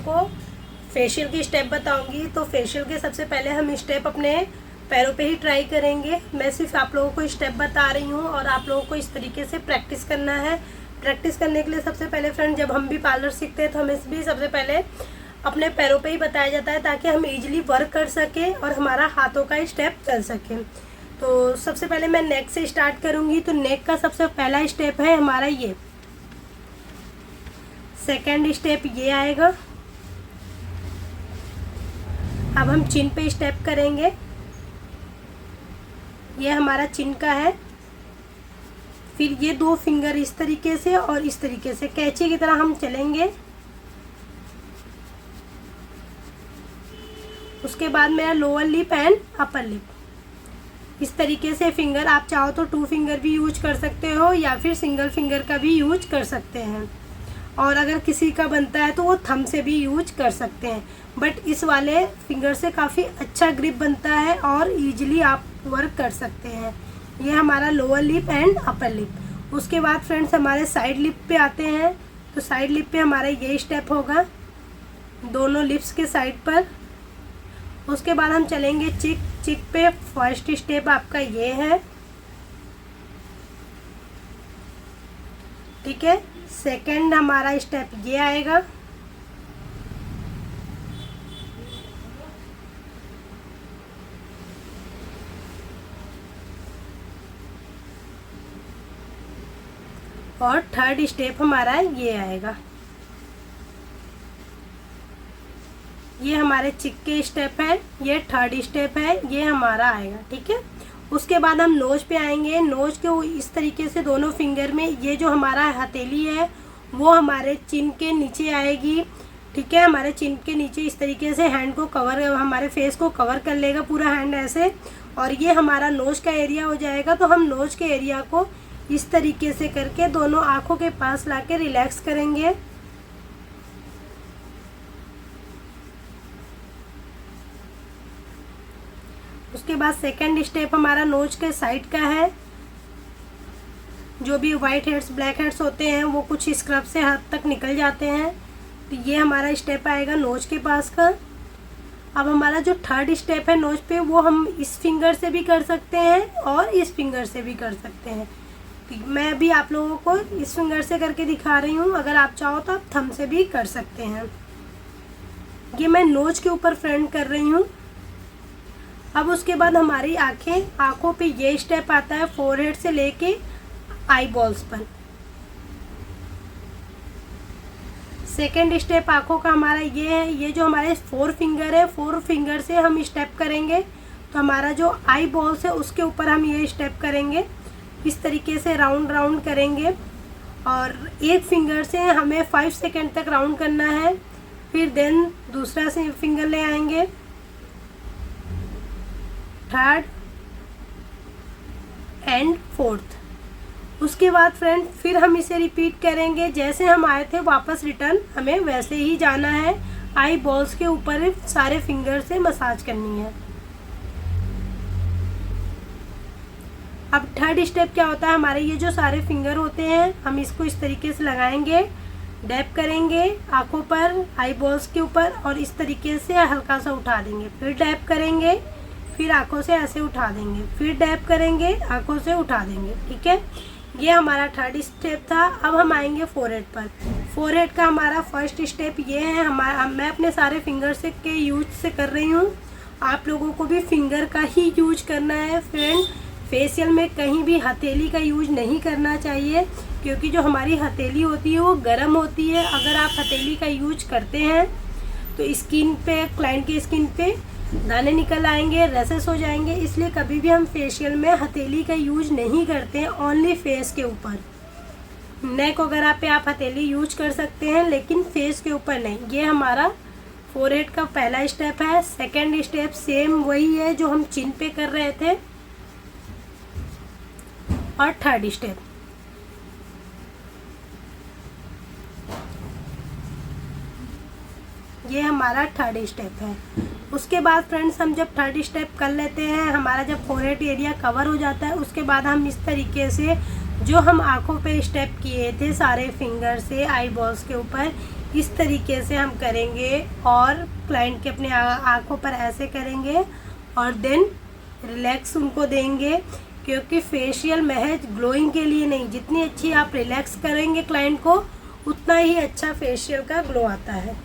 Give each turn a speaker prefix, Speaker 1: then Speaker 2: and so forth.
Speaker 1: को फेशियल की स्टेप बताऊंगी। तो फेशियल के सबसे पहले हम स्टेप अपने पैरों पे ही ट्राई करेंगे। मैं सिर्फ आप लोगों को स्टेप बता रही हूँ और आप लोगों को इस तरीके से प्रैक्टिस करना है। प्रैक्टिस करने के लिए सबसे पहले फ्रेंड, जब हम भी पार्लर सीखते हैं तो हमें भी सबसे पहले अपने पैरों पे ही बताया जाता है, ताकि हम इजीली वर्क कर सकें और हमारा हाथों का स्टेप चल सके। तो सबसे पहले मैं नेक से स्टार्ट करूँगी। तो नेक का सबसे पहला स्टेप है हमारा ये, सेकेंड स्टेप ये आएगा। अब हम चिन पे स्टेप करेंगे। ये हमारा चिन का है। फिर ये 2 फिंगर इस तरीके से और इस तरीके से कैंची की तरह हम चलेंगे। उसके बाद मेरा lower lip and upper lip. इस तरीके से फिंगर, आप चाहो तो 2 फिंगर भी यूज कर सकते हो या फिर सिंगल फिंगर का भी यूज कर सकते हैं। और अगर किसी का बनता है तो वो थंब से भी यूज कर सकते हैं, बट इस वाले फिंगर से काफ़ी अच्छा ग्रिप बनता है और इजीली आप वर्क कर सकते हैं। ये हमारा lower lip and upper lip. उसके बाद फ्रेंड्स हमारे साइड लिप पे आते हैं। तो साइड लिप पे हमारा ये स्टेप होगा, दोनों लिप्स के साइड पर। उसके बाद हम चलेंगे चिक। चिक पे फर्स्ट स्टेप आपका ये है, ठीक है। सेकंड हमारा स्टेप ये आएगा। और थर्ड स्टेप हमारा ये आएगा। ये हमारे चिक के स्टेप है, ये थर्ड स्टेप है, ये हमारा आएगा, ठीक है। उसके बाद हम नोज पे आएंगे। नोज के इस तरीके से दोनों फिंगर में, ये जो हमारा हथेली है वो हमारे चिन के नीचे आएगी, ठीक है। हमारे चिन के नीचे इस तरीके से हैंड को कवर, हमारे फेस को कवर कर लेगा पूरा हैंड ऐसे। और ये हमारा नोज का एरिया हो जाएगा। तो हम नोज के एरिया को इस तरीके से करके दोनों आँखों के पास लाके रिलैक्स करेंगे। उसके बाद सेकंड स्टेप हमारा नोज के साइड का है। जो भी वाइट हेड्स, ब्लैक हेड्स होते हैं वो कुछ स्क्रब से हद तक निकल जाते हैं। तो ये हमारा स्टेप आएगा नोज के पास का। अब हमारा जो थर्ड स्टेप है नोज पे, वो हम इस फिंगर से भी कर सकते हैं और इस फिंगर से भी कर सकते हैं। मैं भी आप लोगों को इस फिंगर से करके दिखा रही हूँ, अगर आप चाहो तो आप थंब से भी कर सकते हैं। ये मैं नोज के ऊपर फ्रंट कर रही हूँ। अब उसके बाद हमारी आँखों पे ये स्टेप आता है, फोरहेड से लेके आई बॉल्स पर। सेकेंड स्टेप आँखों का हमारा ये है। ये जो हमारे 4 फिंगर है, 4 फिंगर से हम स्टेप करेंगे। तो हमारा जो आई बॉल्स है उसके ऊपर हम ये स्टेप करेंगे, इस तरीके से राउंड राउंड करेंगे। और एक फिंगर से हमें 5 सेकेंड तक राउंड करना है। फिर देन दूसरा से फिंगर ले आएंगे, थर्ड एंड फोर्थ। उसके बाद फ्रेंड फिर हम इसे रिपीट करेंगे, जैसे हम आए थे वापस रिटर्न हमें वैसे ही जाना है। आई बॉल्स के ऊपर सारे फिंगर से मसाज करनी है। अब थर्ड स्टेप क्या होता है, हमारे ये जो सारे फिंगर होते हैं हम इसको इस तरीके से लगाएंगे, डैप करेंगे आँखों पर, आई बॉल्स के ऊपर, और इस तरीके से हल्का सा उठा देंगे। फिर डैप करेंगे, फिर आँखों से ऐसे उठा देंगे, फिर डैप करेंगे, आँखों से उठा देंगे, ठीक है। ये हमारा थर्ड स्टेप था। अब हम आएंगे फोरहेड पर। फोरहेड का हमारा फर्स्ट स्टेप ये है। मैं अपने सारे फिंगर से के यूज से कर रही हूँ, आप लोगों को भी फिंगर का ही यूज करना है फ्रेंड। फेशियल में कहीं भी हथेली का यूज नहीं करना चाहिए, क्योंकि जो हमारी हथेली होती है वो गर्म होती है। अगर आप हथेली का यूज करते हैं तो स्किन पे, क्लाइंट की स्किन पे दाने निकल आएंगे, रैसेस हो जाएंगे। इसलिए कभी भी हम फेशियल में हथेली का यूज नहीं करते हैं, ओनली फेस के ऊपर। नेक वगैरह पे आप हथेली यूज कर सकते हैं, लेकिन फेस के ऊपर नहीं। ये हमारा फोरहेड का पहला स्टेप है। सेकंड स्टेप सेम वही है जो हम चिन पे कर रहे थे। और थर्ड स्टेप, ये हमारा थर्ड स्टेप है। उसके बाद फ्रेंड्स हम जब थर्ड स्टेप कर लेते हैं, हमारा जब फोरहेड एरिया कवर हो जाता है, उसके बाद हम इस तरीके से जो हम आँखों पे स्टेप किए थे सारे फिंगर से आई बॉल्स के ऊपर, इस तरीके से हम करेंगे और क्लाइंट के अपने आँखों पर ऐसे करेंगे और देन रिलैक्स उनको देंगे, क्योंकि फेशियल महज ग्लोइंग के लिए नहीं, जितनी अच्छी आप रिलैक्स करेंगे क्लाइंट को उतना ही अच्छा फेशियल का ग्लो आता है।